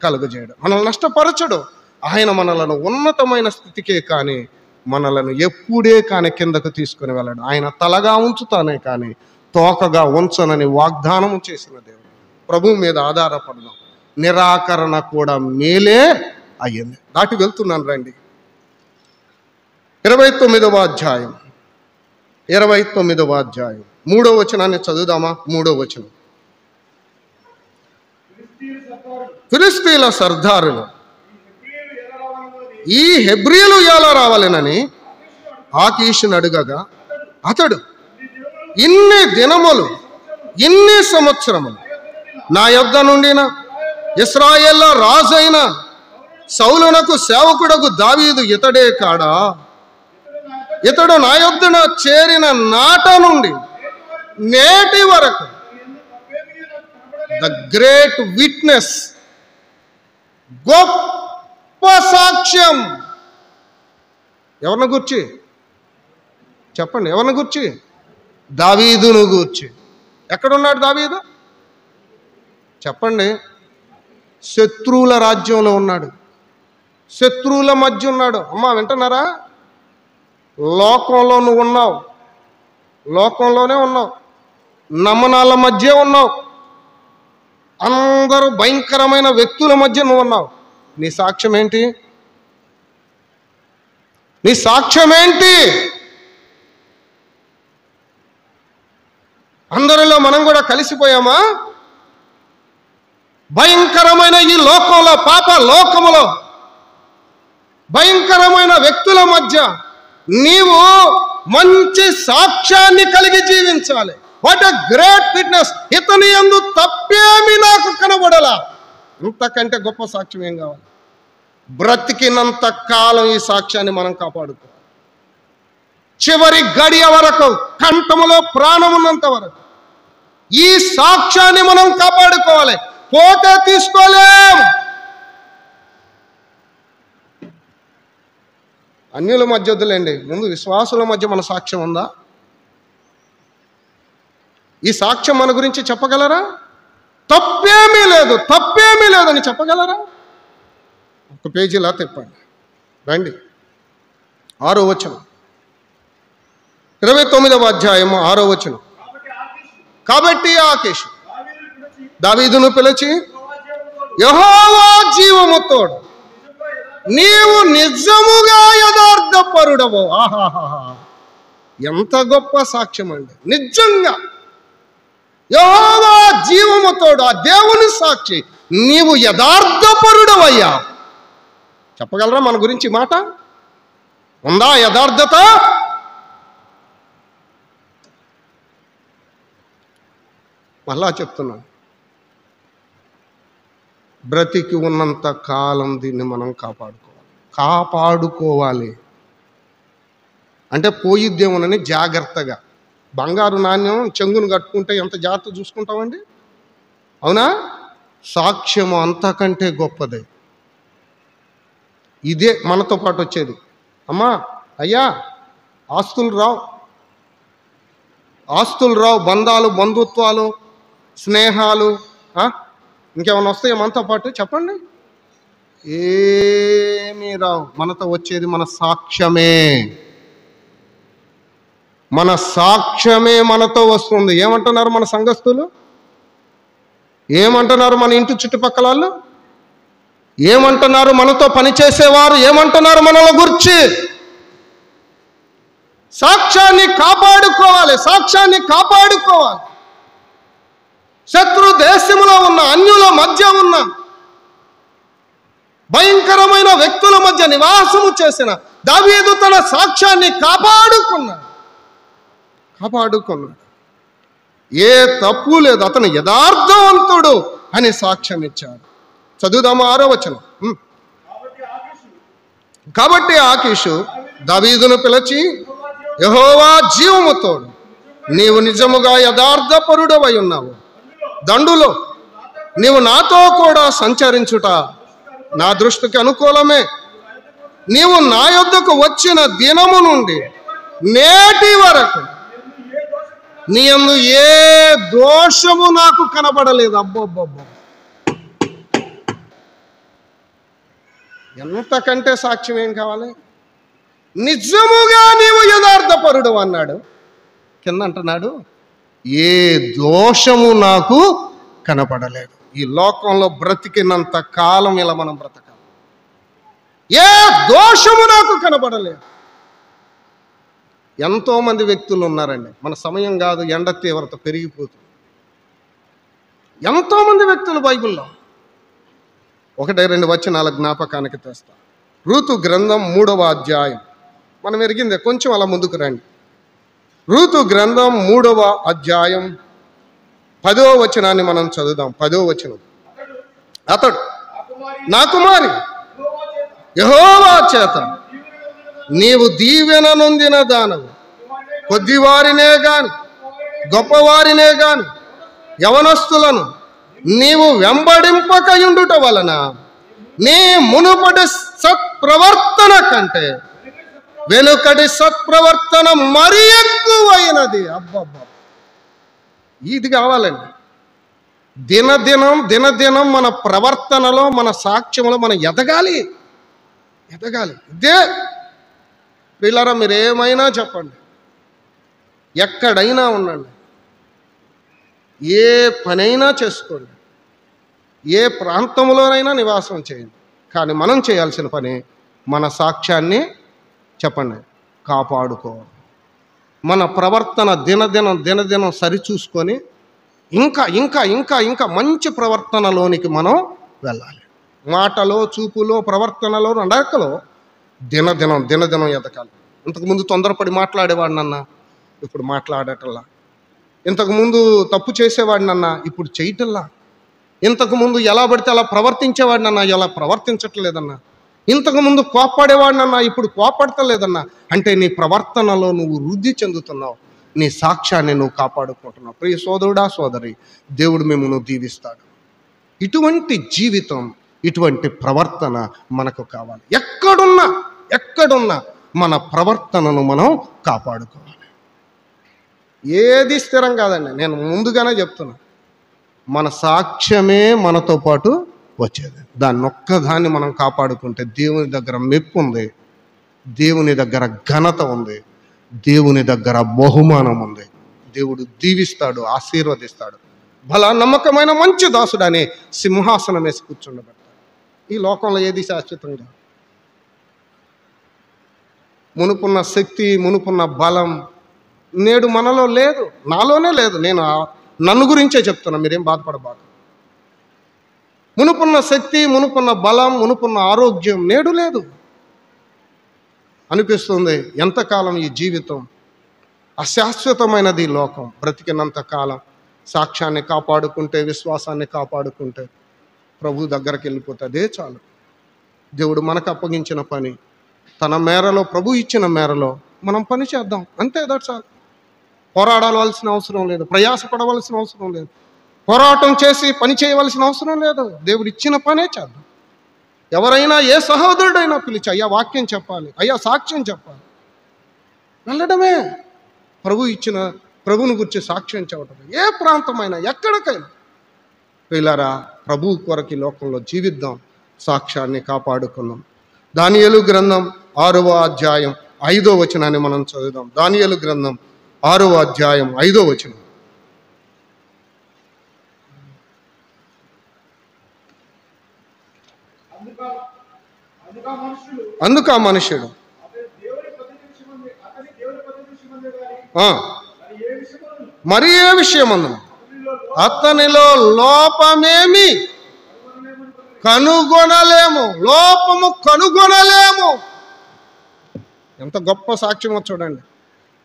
కలుగజేయడు, మనల్ని నష్టపరచడు. ఆయన మనలను ఉన్నతమైన స్థితికే కానీ మనలను ఎప్పుడే కానీ కిందకు తీసుకుని వెళ్ళాడు. ఆయన తలగా ఉంచుతానే కానీ తోకగా ఉంచనని వాగ్దానము చేసిన దేవుడు. ప్రభువు మీద ఆధారపడదాం. నిరాకరణ కూడా మేలే అయ్యింది. దాటి వెళ్తున్నాను రండి. 29వ అధ్యాయం 3వ వచనాన్ని చదువుదామా? 3వ వచనం. ఫిలిష్తీయుల సర్దారులు ఈ హెబ్రీలు ఎలా రావాలనని ఆకీషును అడుగగా అతడు, ఇన్ని దినములు, ఇన్ని సంవత్సరములు నా యొద్ద నుండిన ఇశ్రాయేళ్ల రాజైన సౌలునకు సేవకుడకు దావీదు ఇతడే కాడా? ఇతడు నా యొద్దన చేరిన నాట నుండి నేటి వరకు ద గ్రేట్ విట్నెస్, గొప్ప సాక్ష్యం. ఎవరిని గూర్చి చెప్పండి? ఎవరిని గూర్చి? దావీదును గూర్చి. ఎక్కడున్నాడు దావీదు? చెప్పండి. శత్రువుల రాజ్యంలో ఉన్నాడు, శత్రువుల మధ్య ఉన్నాడు. అమ్మా వింటున్నారా? లోకంలో నువ్వు ఉన్నావు, లోకంలోనే ఉన్నావు, నమనాల మధ్య ఉన్నావు, అందరూ భయంకరమైన వ్యక్తుల మధ్య నువ్వు ఉన్నావు. నీ సాక్ష్యం ఏంటి? నీ సాక్ష్యం ఏంటి? అందరిలో మనం కూడా కలిసిపోయామా? భయంకరమైన ఈ లోకంలో, పాప లోకములో భయంకరమైన వ్యక్తుల మధ్య నీవు మంచి సాక్ష్యాన్ని కలిగి జీవించాలి. What a great witness. ఇతని యందు తప్పేమి నాకు కనబడలా. ఇంతకంటే గొప్ప సాక్ష్యం ఏం కావాలి? బ్రతికినంత కాలం ఈ సాక్ష్యాన్ని మనం కాపాడుకోవాలి. చివరి గడియ వరకు, కంఠములో ప్రాణం ఉన్నంత వరకు ఈ సాక్ష్యాన్ని మనం కాపాడుకోవాలి. పోతే తీసుకోలేం. అన్యుల మధ్య వద్దులేండి, ముందు విశ్వాసుల మధ్య మన సాక్ష్యం ఉందా? ఈ సాక్ష్యం మన గురించి చెప్పగలరా? తప్పేమీ లేదు, తప్పేమీ లేదని చెప్పగలరా? ఒక పేజీలా తిప్పండి రండి. 6వ వచనం, 29వ అధ్యాయము 6వ వచనం. కాబట్టి ఆకీషు దావీదును పిలిచి, యెహోవా జీవము తోడు, నీవు నిజముగా యథార్థపరుడవు. ఆహాహా, ఎంత గొప్ప సాక్ష్యం అండి! నిజంగా యెహోవా జీవము తోడు, ఆ దేవుని సాక్షి, నీవు యథార్థపరుడవయ్యా. చెప్పగలరా మన గురించి మాట? ఉందా యథార్థత? మళ్ళా చెప్తున్నాను, బ్రతికి ఉన్నంత కాలం దీన్ని మనం కాపాడుకోవాలి. అంటే పోయిద్దేమోనని జాగ్రత్తగా. బంగారు నాణ్యం చెంగును కట్టుకుంటే ఎంత జాగ్రత్త చూసుకుంటామండి, అవునా? సాక్ష్యము అంతకంటే గొప్పది. ఇదే మనతో పాటు వచ్చేది. అమ్మా అయ్యా, ఆస్తులు రావు, బంధాలు, బంధుత్వాలు, స్నేహాలు, ఇంకేమైనా వస్తాయో మనతో పాటు? చెప్పండి. ఏమీ రావు. మనతో వచ్చేది మన సాక్ష్యమే. మన సాక్ష్యమే మనతో వస్తుంది. ఏమంటున్నారు మన సంఘస్థులు? ఏమంటున్నారు మన ఇంటి చుట్టుపక్కల వాళ్ళు? ఏమంటున్నారు మనతో పనిచేసేవారు? ఏమంటున్నారు మనల గురించి? సాక్ష్యాన్ని కాపాడుకోవాలి, సాక్ష్యాన్ని కాపాడుకోవాలి. శత్రు దేశములో ఉన్న, అన్యుల మధ్య ఉన్న, భయంకరమైన వ్యక్తుల మధ్య నివాసము చేసిన దావీదు తన సాక్ష్యాన్ని కాపాడుకున్నాడు. ఏ తప్పు లేదు, అతను యథార్థవంతుడు అని సాక్ష్యం ఇచ్చాడు. చదువుదామా 6వ వచనం. కాబట్టి ఆకీషు దావీదును పిలిచి, యెహోవా జీవము తోడు, నీవు నిజముగా యథార్థపరుడవై ఉన్నావు. దండులో నీవు నాతో కూడా సంచరించుట నా దృష్టికి అనుకూలమే. నీవు నా యొద్దకు వచ్చిన దినము నుండి నేటి వరకు నీ యందు ఏ దోషము నాకు కనబడలేదు. అబ్బబ్బబ్బ, ఎంతకంటే సాక్ష్యం ఏం కావాలి? నిజముగా నీవు యథార్థపరుడు అన్నాడు. కింద అంటున్నాడు, ఏ దోషము నాకు కనపడలేదు. ఈ లోకంలో బ్రతికినంత కాలం ఇలా మనం బ్రతకాలి. ఏ దోషము నాకు కనపడలేదు. ఎంతోమంది వ్యక్తులు ఉన్నారండి. మన సమయం కాదు, ఎండ తీవ్రత పెరిగిపోతుంది. ఎంతోమంది వ్యక్తులు బైబిల్లో. 1-2 వచనాల జ్ఞాపకానికి తెస్తా. రూతు గ్రంథం 3వ అధ్యాయం. మనం ఎరిగిందే, కొంచెం అలా ముందుకు రండి. రూతు గ్రంథం 3వ అధ్యాయం 10వ వచనాన్ని మనం చదువుదాం. 10వ వచనం. అతడు, నా కుమారి, యెహోవా చేత నీవు దీవెన నొందిన దానవు. కొద్దివారినే గాని గొప్పవారినే గాని యవనస్తులను నీవు వెంబడింపకయుండుట వలన నీ మునుపటి సత్ప్రవర్తన కంటే వెనుకటి సత్ప్రవర్తన మరి ఎక్కువైనది. అబ్బబ్బా, ఇది కావాలండి. దినదినం మన ప్రవర్తనలో, మన సాక్ష్యంలో మనం ఎదగాలి. ఇదే పిల్లరా, మీరు ఏమైనా చెప్పండి, ఎక్కడైనా ఉండండి, ఏ పనైనా చేసుకోండి, ఏ ప్రాంతంలోనైనా నివాసం చేయండి, కానీ మనం చేయాల్సిన పని మన సాక్ష్యాన్ని చెప్పండి కాపాడుకోవాలి. మన ప్రవర్తన దినదినం సరిచూసుకొని ఇంకా మంచి ప్రవర్తనలోనికి మనం వెళ్ళాలి. మాటలో, చూపులో, ప్రవర్తనలో, నడకలో దినదినం ఎదగాలి. ఇంతకుముందు తొందరపడి మాట్లాడేవాడినన్నా, ఇప్పుడు మాట్లాడటల్లా. ఇంతకుముందు తప్పు చేసేవాడినన్నా, ఇప్పుడు చేయటల్లా. ఇంతకుముందు ఎలా పడితే అలా ప్రవర్తించేవాడినన్నా, ఎలా ప్రవర్తించట్లేదన్నా. ఇంతకుముందు కోప్పడేవాడినన్నా, ఇప్పుడు కోపడతలేదన్నా. అంటే నీ ప్రవర్తనలో నువ్వు వృద్ధి చెందుతున్నావు, నీ సాక్ష్యాన్ని నువ్వు కాపాడుకుంటున్నావు. ప్రియ సోదరుడా, సోదరి, దేవుడు మిమ్మల్ని దీవిస్తాడు. ఇటువంటి జీవితం, ఇటువంటి ప్రవర్తన మనకు కావాలి. ఎక్కడున్నా మన ప్రవర్తనను మనం కాపాడుకోవాలి. ఏది స్థిరం కాదండి. నేను ముందుగానే చెప్తున్నా, మన సాక్ష్యమే మనతో పాటు వచ్చేది. దాన్ని ఒక్కదాన్ని మనం కాపాడుకుంటే దేవుని దగ్గర మెప్పు ఉంది, దేవుని దగ్గర ఘనత ఉంది, దేవుని దగ్గర బహుమానం ఉంది. దేవుడు దీవిస్తాడు, ఆశీర్వదిస్తాడు. బల నమ్మకమైన మంచి దాసుడని సింహాసనం వేసి కూర్చుండబెడతాడు. ఈ లోకంలో ఏది శాశ్వతంగా, మునుపున్న శక్తి, మునుపున్న బలం నేడు మనలో లేదు, నాలోనే లేదు. నేను నన్ను గురించే చెప్తున్నా, మీరేం బాధపడబాకు. మునుపున్న శక్తి, మునుపున్న బలం, మునుపున్న ఆరోగ్యం నేడు లేదు అనిపిస్తుంది. ఎంతకాలం ఈ జీవితం అశాశ్వతమైనది. లోకం బ్రతికినంత కాలం సాక్ష్యాన్ని కాపాడుకుంటే, విశ్వాసాన్ని కాపాడుకుంటే ప్రభు దగ్గరికి వెళ్ళిపోతే అదే చాలు. దేవుడు మనకు అప్పగించిన పని, తన మేరలో, ప్రభు ఇచ్చిన మేరలో మనం పని చేద్దాం, అంతే. చాలు. పోరాడవలసిన అవసరం లేదు, ప్రయాసపడవలసిన అవసరం లేదు, పోరాటం చేసి పని చేయవలసిన అవసరం లేదు. దేవుడు ఇచ్చిన పనే చేద్దాం. ఎవరైనా, ఏ సహోదరుడైనా పిలిచి, అయ్యా వాక్యం చెప్పాలి, అయ్యా సాక్ష్యం చెప్పాలి, వెళ్ళడమే. ప్రభువుని గురించి సాక్ష్యం చెప్పడం, ఏ ప్రాంతమైనా, ఎక్కడికైనా. పిల్లరా, ప్రభువు కొరకు లోకంలో జీవిద్దాం, సాక్ష్యాన్ని కాపాడుకుందాం. దానియేలు గ్రంథం 6వ అధ్యాయం 5వ వచనాన్ని మనం చదువుదాం. దానియేలు గ్రంథం 6వ అధ్యాయం 5వ వచనం. అందుకు ఆ మనుష్యుడు, మరి ఏ విషయమందును అతనిలో లోపమేమి కనుగొనలేము. లోపము కనుగొనలేము. ఎంత గొప్ప సాక్ష్యమో చూడండి.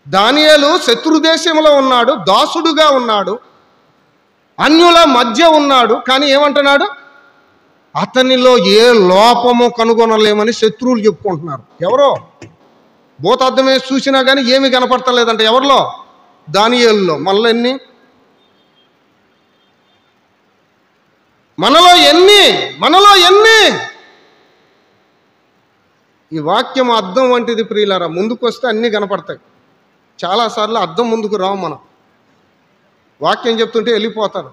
దానియేలు శత్రు దేశంలో ఉన్నాడు, దాసుడుగా ఉన్నాడు, అన్యుల మధ్య ఉన్నాడు. కానీ ఏమంటున్నాడు? అతనిలో ఏ లోపము కనుగొనలేమని శత్రువులు చెప్పుకుంటున్నారు. ఎవరో భూతార్థం వేసి చూసినా కానీ ఏమీ కనపడతలేదంట. ఎవరిలో? దానియేలులో. మనలో ఎన్ని ఈ వాక్యం అద్దం వంటిది ప్రియులారా. ముందుకు వస్తే అన్నీ కనపడతాయి. చాలాసార్లు అద్దం ముందుకు రావు. మనం వాక్యం చెప్తుంటే వెళ్ళిపోతారు,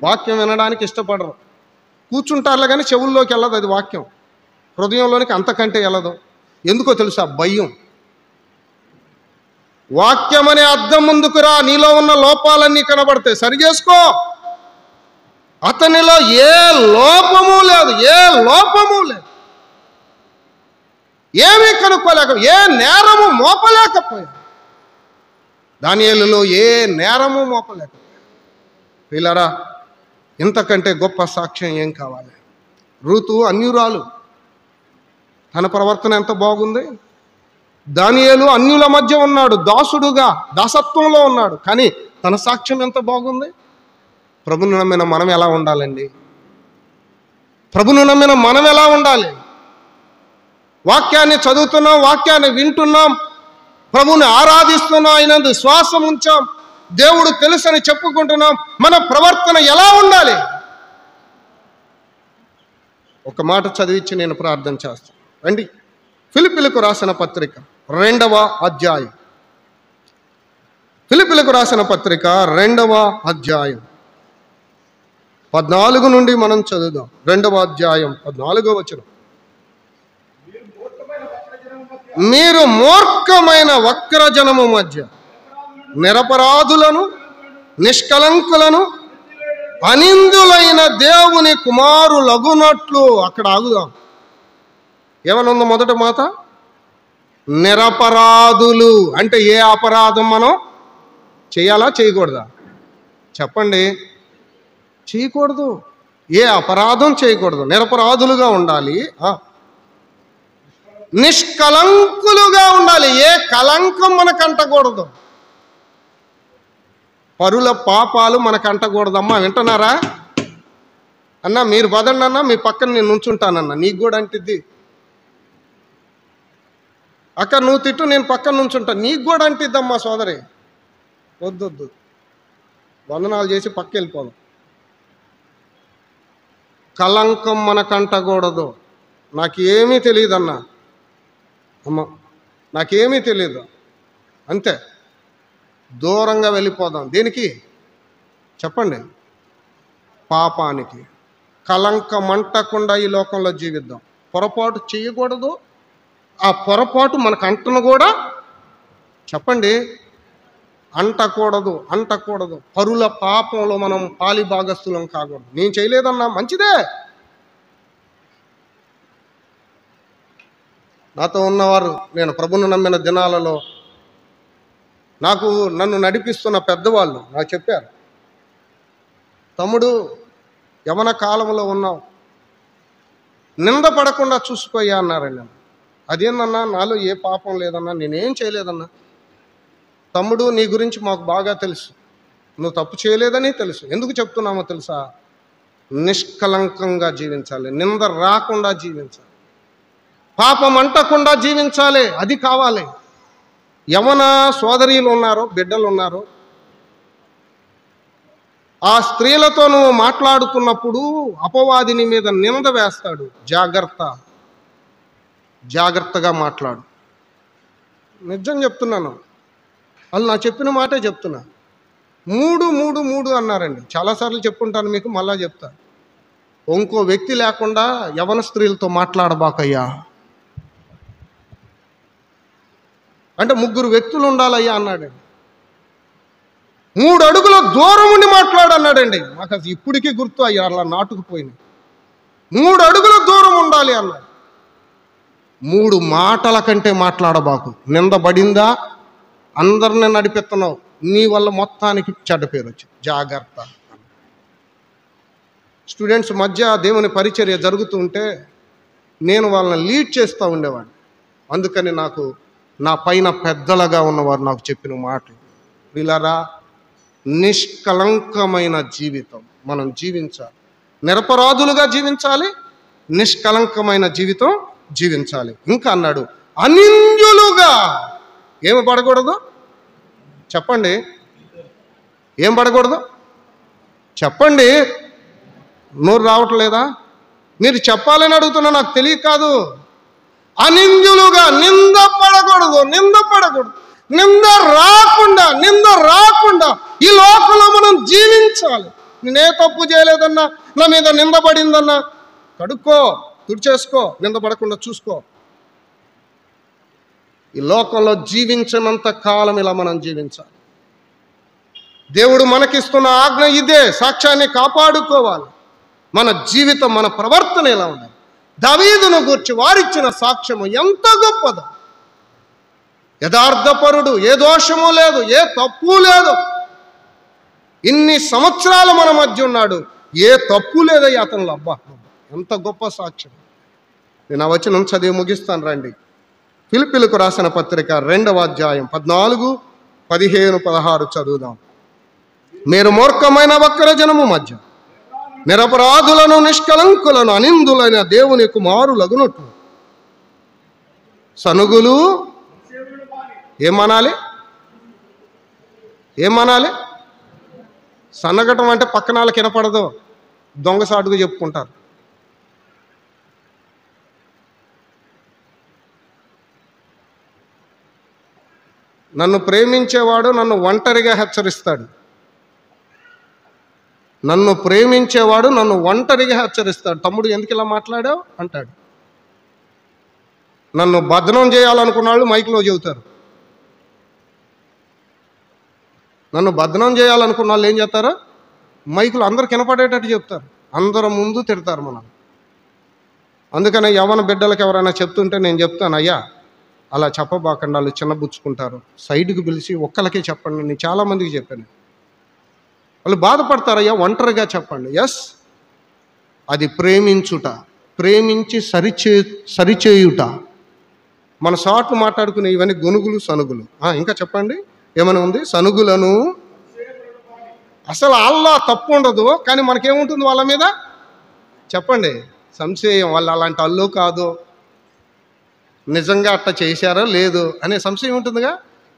వాక్యం వినడానికి ఇష్టపడరు, కూర్చుంటారులే కానీ చెవుల్లోకి వెళ్ళదు అది వాక్యం, హృదయంలోనికి అంతకంటే వెళ్ళదు. ఎందుకో తెలుసా? భయం. వాక్యం అనే అద్దం ముందుకు రా, నీలో ఉన్న లోపాలన్నీ కనబడతాయి, సరి చేసుకో. అతనిలో ఏ లోపము లేదు, ఏమీ కనుక్కోలేక, ఏ నేరము మోపలేకపోయా. దానియేలులో ఏ నేరము మోపలేకపోయా. పిల్లరా, ఇంతకంటే గొప్ప సాక్ష్యం ఏం కావాలి? రూతు అన్యురాలు, తన ప్రవర్తన ఎంత బాగుంది. దానియేలు అన్యుల మధ్య ఉన్నాడు, దాసుడుగా దాసత్వంలో ఉన్నాడు, కానీ తన సాక్ష్యం ఎంత బాగుంది. ప్రభుని నమ్మిన మనం ఎలా ఉండాలండి? ప్రభుని నమ్మిన మనం ఎలా ఉండాలి? వాక్యాన్ని చదువుతున్నాం, వాక్యాన్ని వింటున్నాం, ప్రభుని ఆరాధిస్తున్నాం, ఆయనందు శ్వాసం ఉంచాం, దేవుడు తెలుసని చెప్పుకుంటున్నాం. మన ప్రవర్తన ఎలా ఉండాలి? ఒక మాట చదివించి నేను ప్రార్థన చేస్తాను. రండి, ఫిలిప్పీలకు రాసిన పత్రిక 2వ అధ్యాయం. ఫిలిప్పీలకు రాసిన పత్రిక 2వ అధ్యాయం 14 నుండి మనం చదువుదాం. 2వ అధ్యాయం 14వ వచనం. మీరు మూర్ఖమైన వక్రజనము మధ్య నిరపరాధులను, నిష్కలంకులను, అనిందులైన దేవుని కుమారులగునట్లు. అక్కడ ఆగుదాం. ఏమనుందో మొదటి మాట? నిరపరాధులు. అంటే ఏ అపరాధం మనం చేయాలా, చేయకూడదా? చెప్పండి. చేయకూడదు. ఏ అపరాధం చేయకూడదు. నిరపరాధులుగా ఉండాలి, నిష్కలంకులుగా ఉండాలి. ఏ కలంకం మనకు అంటకూడదు. పరుల పాపాలు మనకు అంటకూడదమ్మా. వింటున్నారా అన్న? మీరు పదండి అన్న, మీ పక్కన నేను నుంచుంటానన్న. నీకు కూడా అంటిద్ది. అక్క నువ్వు తిట్టు, నేను పక్కన నుంచుంటా, నీకు కూడా అంటిద్దమ్మా సోదరి. వద్దొద్దు, వందనాలు చేసి పక్క వెళ్ళిపోదాం. కలంకం మనకంటకూడదు. నాకేమీ తెలియదన్నా, అమ్మ నాకేమీ తెలియదు, అంతే, దూరంగా వెళ్ళిపోదాం. దేనికి చెప్పండి? పాపానికి. కలంకమంటకుండా ఈ లోకంలో జీవిద్దాం. పొరపాటు చేయకూడదు. ఆ పొరపాటు మనకు అంటను కూడా చెప్పండి, అంటకూడదు. పరుల పాపంలో మనం పాలి భాగస్థులం కాకూడదు. నేను చేయలేదన్నా, మంచిదే. నాతో ఉన్నవారు, నేను ప్రభును నమ్మిన దినాలలో నన్ను నడిపిస్తున్న పెద్దవాళ్ళు నాకు చెప్పారు, తమ్ముడు యవన కాలంలో ఉన్నావు, నిందపడకుండా చూసుకోయా అన్నారండి. అదేందన్నా, నాలో ఏ పాపం లేదన్నా, నేనేం చేయలేదన్నా. తమ్ముడు, నీ గురించి మాకు బాగా తెలుసు, నువ్వు తప్పు చేయలేదని తెలుసు. ఎందుకు చెప్తున్నామో తెలుసా? నిష్కలంకంగా జీవించాలి, నింద రాకుండా జీవించాలి, పాపం అంటకుండా జీవించాలి. అది కావాలి. యవన సోదరీలు ఉన్నారు, బిడ్డలు ఉన్నారు, ఆ స్త్రీలతో నువ్వు మాట్లాడుతున్నప్పుడు అపవాదిని మీద నింద వేస్తాడు. జాగ్రత్తగా మాట్లాడు. నిజం చెప్తున్నాను, వాళ్ళు నా చెప్పిన మాటే చెప్తున్నా. 3 అన్నారండి. చాలాసార్లు చెప్పుంటాను మీకు, మళ్ళా చెప్తా. ఇంకో వ్యక్తి లేకుండా యవన స్త్రీలతో మాట్లాడబాకయ్యా. అంటే 3 వ్యక్తులు ఉండాలయ్యా అన్నాడండి. 3 అడుగుల దూరం ఉండి మాట్లాడన్నాడండి. నాకు అది ఇప్పటికీ గుర్తు. అయ్యా అలా నాటుకుపోయింది. 3 అడుగుల దూరం ఉండాలి అన్నాడు. 3 మాటల కంటే మాట్లాడబాకు. నిందబడిందా, అందరిని నడిపిస్తున్నావు, నీ వల్ల మొత్తానికి చెడ్డ పేరు వచ్చింది, జాగ్రత్త. స్టూడెంట్స్ మధ్య దేవుని పరిచర్య జరుగుతుంటే నేను వాళ్ళని లీడ్ చేస్తూ ఉండేవాడిని. అందుకని నాకు నా పైన పెద్దలుగా ఉన్నవారు నాకు చెప్పిన మాటలు, వీళ్ళరా, నిష్కలంకమైన జీవితం మనం జీవించాలి. నిరపరాధులుగా జీవించాలి, నిష్కలంకమైన జీవితం జీవించాలి. ఇంకా అన్నాడు, అనింద్యులుగా ఏమి పడకూడదు చెప్పండి, ఏం పడకూడదు చెప్పండి. నోరు రావట్లేదా? మీరు చెప్పాలని అడుగుతున్నా, నాకు తెలియక కాదు. అనింద్యులుగా, నింద పడకూడదు, నింద రాకుండా ఈ లోకంలో మనం జీవించాలి. నేనే తప్పు చేయలేదన్నా, నా మీద నిందపడిందన్నా కడుక్కో, తుడిచేసుకో, నిందపడకుండా చూసుకో. ఈ లోకంలో జీవించినంత కాలం ఇలా మనం జీవించాలి. దేవుడు మనకిస్తున్న ఆజ్ఞ ఇదే, సాక్ష్యాన్ని కాపాడుకోవాలి. మన జీవితం, మన ప్రవర్తన ఎలా ఉండాలి. దావీదును గూర్చి వారిచ్చిన సాక్ష్యము ఎంత గొప్పదో. యథార్థపరుడు, ఏ దోషము లేదు, ఏ తప్పు లేదు. ఇన్ని సంవత్సరాలు మన మధ్య ఉన్నాడు, ఏ తప్పు లేదయ్యా అతనిలో. అబ్బా, ఎంత గొప్ప సాక్ష్యం. నేను ఆ వచనం చదివి ముగిస్తాను రండి. ఫిలిప్పీలకు రాసిన పత్రిక 2వ అధ్యాయం 14, 15, 16 చదువుదాం. మీరు మూర్ఖమైన వక్ర జనము మధ్య నిరపరాధులను, నిష్కలంకులను, అనిందులైన దేవుని కుమారులగునట్లు సనుగులు ఏమనాలి? సన్నగటం అంటే పక్కన కినపడదు, దొంగసాటుగా చెప్పుకుంటారు. నన్ను ప్రేమించేవాడు నన్ను ఒంటరిగా హెచ్చరిస్తాడు. తమ్ముడు ఎందుకు ఇలా మాట్లాడావు అంటాడు. నన్ను బదనం చేయాలనుకున్న వాళ్ళు మైక్లో చెబుతారు. నన్ను బదనం చేయాలనుకున్న వాళ్ళు ఏం చేస్తారు? మైకులు అందరు కనపడేటట్టు చెప్తారు, అందరం ముందు తిడతారు మనం. అందుకనే యవ్వన బిడ్డలకు ఎవరైనా చెప్తుంటే నేను చెప్తాను, అయ్యా అలా చెప్పబాకండి, వాళ్ళు చిన్నబుచ్చుకుంటారు, సైడ్కి పిలిచి ఒక్కలకే చెప్పండి. నేను చాలామందికి చెప్పాను, వాళ్ళు బాధపడతారయ్యా, ఒంటరిగా చెప్పండి. ఎస్, అది ప్రేమించి సరిచేయుట. మన సాట్లు మాట్లాడుకునే ఇవన్నీ గొనుగులు, సనుగులు. ఇంకా చెప్పండి, ఏమైనా ఉంది? సనుగులను. అసలు వాళ్ళ తప్పు ఉండదు, కానీ మనకేముంటుంది వాళ్ళ మీద? చెప్పండి, సంశయం. వాళ్ళు అలాంటి అల్లు కాదు, నిజంగా అట్ట చేశారో లేదు అనే సంశయం ఉంటుందిగా.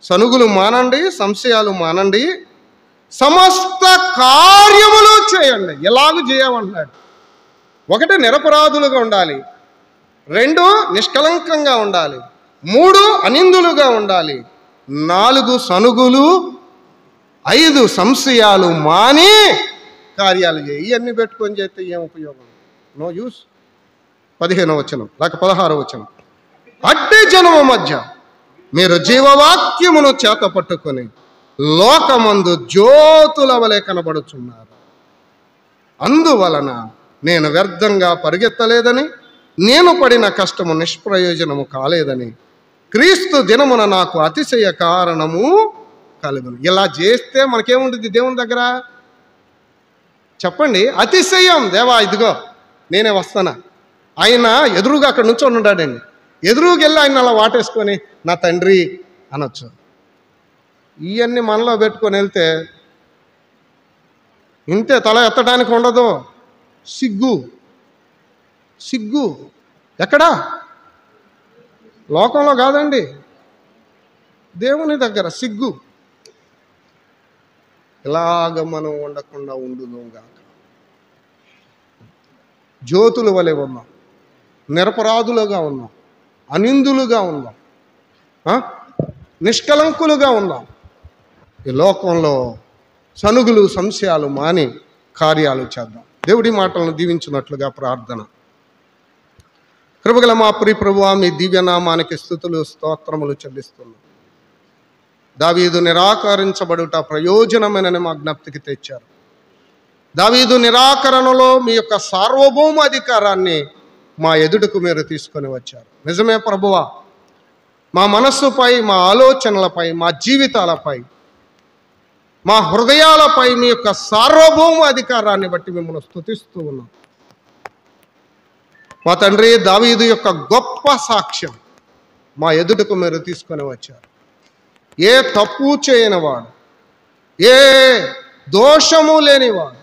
సనుగులు మానండి, సంశయాలు మానండి, సమస్త కార్యములు చేయండి. ఎలాగూ చేయమంటున్నాడు. 1 నిరపరాధులుగా ఉండాలి, 2 నిష్కలంకంగా ఉండాలి, 3 అనిందులుగా ఉండాలి, 4 సనుగులు, 5 సంశయాలు మాని కార్యాలు చేయి. ఇవన్నీ పెట్టుకొని చేస్తే ఏం ఉపయోగం? No use. 15వ వచనం లేక 16వ వచనం. అట్టి జనము మధ్య మీరు జీవవాక్యమును చేత పట్టుకొని లోకమందు జ్యోతుల వలె కనబడుచున్నారు. అందువలన నేను వ్యర్థంగా పరిగెత్తలేదని, నేను పడిన కష్టము నిష్ప్రయోజనము కాలేదని క్రీస్తు దినమున నాకు అతిశయ కారణము కలుగును. ఇలా చేస్తే మనకేముంటుంది దేవుని దగ్గర? చెప్పండి, అతిశయం. దేవా ఇదిగో నేనే వస్తానా. ఆయన ఎదురుగా అక్కడ నుంచి ఉన్నాడండి, ఎదురుగా వెళ్ళి ఆయన అలా వాటేసుకొని నా తండ్రి అనొచ్చు. ఇవన్నీ మనలో పెట్టుకొని వెళ్తే ఇంతే, తల ఎత్తడానికి ఉండదు. సిగ్గు ఎక్కడా? లోకంలో కాదండి, దేవుని దగ్గర సిగ్గు. ఇలాగ మనం ఉండకుండా ఉండుగాక. జ్యోతుల వలె ఉన్నాం, నిరపరాధులుగా ఉన్నాం, అనిందులుగా ఉన్నాం, నిష్కలంకులుగా ఉన్నాం. ఈ లోకంలో సనుగులు, సంశయాలు మాని కార్యాలు చేద్దాం. దేవుడి మాటలను దీవించినట్లుగా ప్రార్థన. కృపగల మా ప్రియ ప్రభువా, మీ దివ్యనామానికి స్తుతులు, స్తోత్రములు చెల్లిస్తున్నాం. దావీదు నిరాకరించబడుట ప్రయోజనమైనని మా జ్ఞప్తికి తెచ్చారు. దావీదు నిరాకరణలో మీ యొక్క సార్వభౌమ అధికారాన్ని మా ఎదుటకు మీరు తీసుకొని వచ్చారు. నిజమే ప్రభువా, మా మనస్సుపై, మా ఆలోచనలపై, మా జీవితాలపై, మా హృదయాలపై మీ యొక్క సార్వభౌమ అధికారాన్ని బట్టి మిమ్మల్ని స్తుతిస్తూ ఉన్నాం. మా తండ్రి, దావీదు యొక్క గొప్ప సాక్ష్యం మా ఎదుటకు మీరు తీసుకొని వచ్చారు. ఏ తప్పు చేయనివాడు, ఏ దోషము లేనివాడు,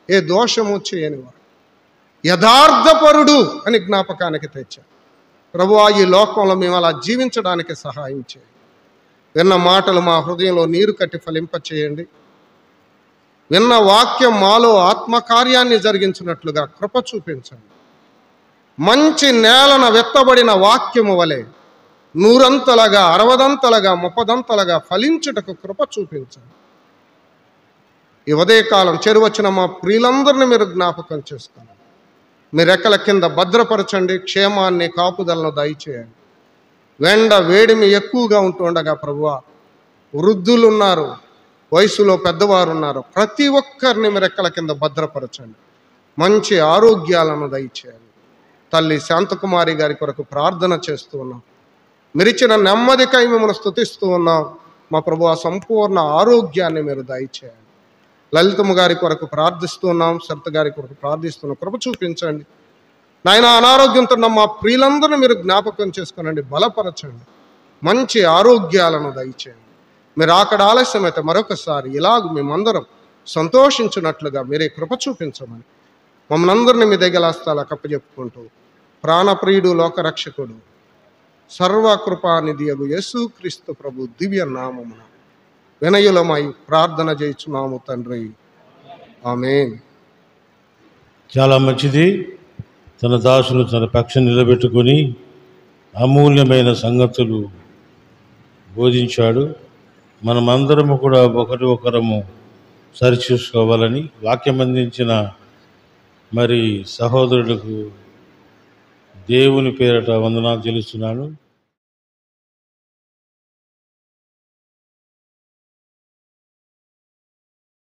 ఏ దోషము చేయనివాడు, యథార్థపరుడు అని జ్ఞాపకానికి తెచ్చారు. ప్రభువా, ఈ లోకంలో మేము అలా జీవించడానికి సహాయం చేయండి. విన్న మాటలు మా హృదయంలో నీరు కట్టి ఫలింపచేయండి. విన్న వాక్యం మాలో ఆత్మకార్యాన్ని జరిగించినట్లుగా కృప చూపించండి. మంచి నేలన వెత్తబడిన వాక్యము వలె 100 60 30 ఫలించుటకు కృప చూపించండి. ఈ ఉదయకాలం చేరువచ్చిన మా ప్రియులందరినీ మీరు జ్ఞాపకం చేసుకోండి. మీ రెక్కల కింద భద్రపరచండి. క్షేమాన్ని, కాపుదలను దయచేయండి. వేడిమి ఎక్కువగా ఉంటుండగా ప్రభువా, వృద్ధులు ఉన్నారు, వయసులో పెద్దవారు ఉన్నారు, ప్రతి ఒక్కరిని మీ రెక్కల కింద భద్రపరచండి. మంచి ఆరోగ్యాలను దయచేయండి. తల్లి శాంతకుమారి గారి కొరకు ప్రార్థన చేస్తూ ఉన్నాం. మీరిచ్చిన నెమ్మదికై మిమ్మల్ని స్తుతిస్తూ ఉన్నాం. మా ప్రభువా, సంపూర్ణ ఆరోగ్యాన్ని మీరు దయచేయండి. లలితమ్మ గారి కొరకు ప్రార్థిస్తూ ఉన్నాం. సరిత గారి కొరకు ప్రార్థిస్తున్నాం. కృప చూపించండి నాయన. అనారోగ్యంతో ఉన్న మా ప్రియులందరినీ మీరు జ్ఞాపకం చేసుకోనండి, బలపరచండి. మంచి ఆరోగ్యాలను దయచేయండి. మీరు అక్కడ ఆలస్యమైతే మరొకసారి ఇలాగ మేమందరం సంతోషించినట్లుగా మీరే కృప చూపించమని మమ్మల్ని అందరినీ మీ దగ్గర హస్తాలకు అప్పచెప్పుకుంటూ, ప్రాణప్రియుడు, లోకరక్షకుడు, సర్వకృపానిధియగు యేసుక్రీస్తు ప్రభు దివ్య నామమున వినయులమై ప్రార్థన చేయుచున్నాము తండ్రి. ఆమేన్. చాలా మంచిది. తన దాసులు తన పక్షం నిలబెట్టుకొని అమూల్యమైన సంగతులు బోధించాడు. మనమందరము కూడా ఒకరము సరిచూసుకోవాలని వాక్యం అందించిన మరి సహోదరులకు దేవుని పేరట వందనాలు తెలుస్తున్నాను.